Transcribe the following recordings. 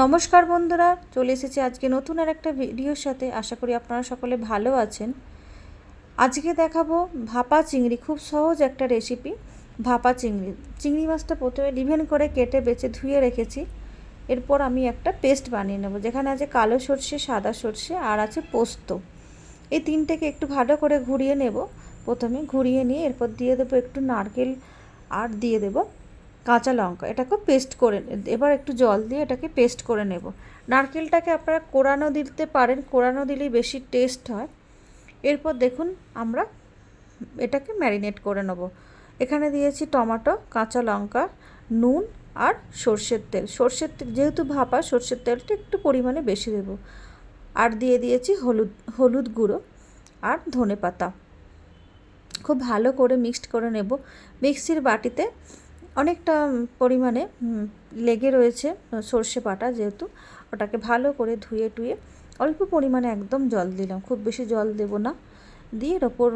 নমস্কার বন্ধুরা, চলে এসেছি আজকে নতুন আর একটা ভিডিওর সাথে। আশা করি আপনারা সকলে ভালো আছেন। আজকে দেখাবো ভাপা চিংড়ি। খুব সহজ একটা রেসিপি, ভাপা চিংড়ি। চিংড়ি মাছটা প্রথমে ডিভেন করে কেটে বেছে ধুয়ে রেখেছি। এরপর আমি একটা পেস্ট বানিয়ে নেব, যেখানে আছে কালো সর্ষে, সাদা সর্ষে আর আছে পোস্ত। এই তিনটেকে একটু ভালো করে ঘুরিয়ে নেব। প্রথমে ঘুরিয়ে নিয়ে এরপর দিয়ে দেবো একটু নারকেল আর দিয়ে দেবো কাঁচা লঙ্কা। এটাকে পেস্ট করে, এবার একটু জল দিয়ে এটাকে পেস্ট করে নেব। নারকেলটাকে আপনারা কোরানো দিতে পারেন, কোরানো দিলেই বেশি টেস্ট হয়। এরপর দেখুন আমরা এটাকে ম্যারিনেট করে নেব। এখানে দিয়েছি টমেটো, কাঁচা লঙ্কা, নুন আর সর্ষের তেল। সর্ষের তেল যেহেতু ভাপা, সর্ষের তেলটা একটু পরিমাণে বেশি দেব। আর দিয়ে দিয়েছি হলুদ গুঁড়ো আর ধনেপাতা। খুব ভালো করে মিক্সড করে নেব। মিক্সির বাটিতে অনেকটা পরিমাণে লেগে রয়েছে সর্ষে বাটা, যেহেতু ওটাকে ভালো করে ধুয়ে টুয়ে অল্প পরিমাণে একদম জল দিলাম, খুব বেশি জল দেব না। দিয়ে এর ওপর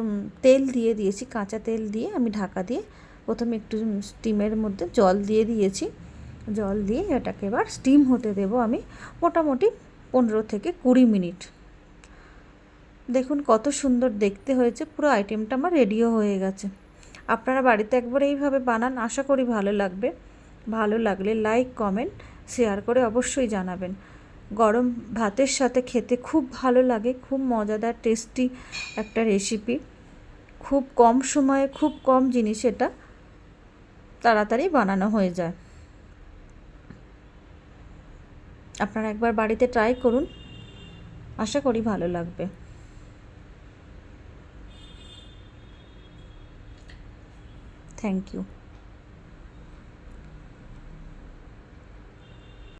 তেল দিয়ে দিয়েছি, কাঁচা তেল দিয়ে আমি ঢাকা দিয়ে প্রথমে একটু স্টিমের মধ্যে জল দিয়ে দিয়েছি। জল দিয়ে এটাকে এবার স্টিম হতে দেব আমি মোটামুটি 15 থেকে 20 মিনিট। দেখুন কত সুন্দর দেখতে হয়েছে, পুরো আইটেমটা আমার রেডিও হয়ে গেছে। আপনারা বাড়িতে একবার এইভাবে বানান, আশা করি ভালো লাগবে। ভালো লাগলে লাইক, কমেন্ট, শেয়ার করে অবশ্যই জানাবেন। গরম ভাতের সাথে খেতে খুব ভালো লাগে, খুব মজাদার টেস্টি একটা রেসিপি। খুব কম সময়ে খুব কম জিনিস এটা তাড়াতাড়ি বানানো হয়ে যায়। আপনারা একবার বাড়িতে ট্রাই করুন, আশা করি ভালো লাগবে। Thank you.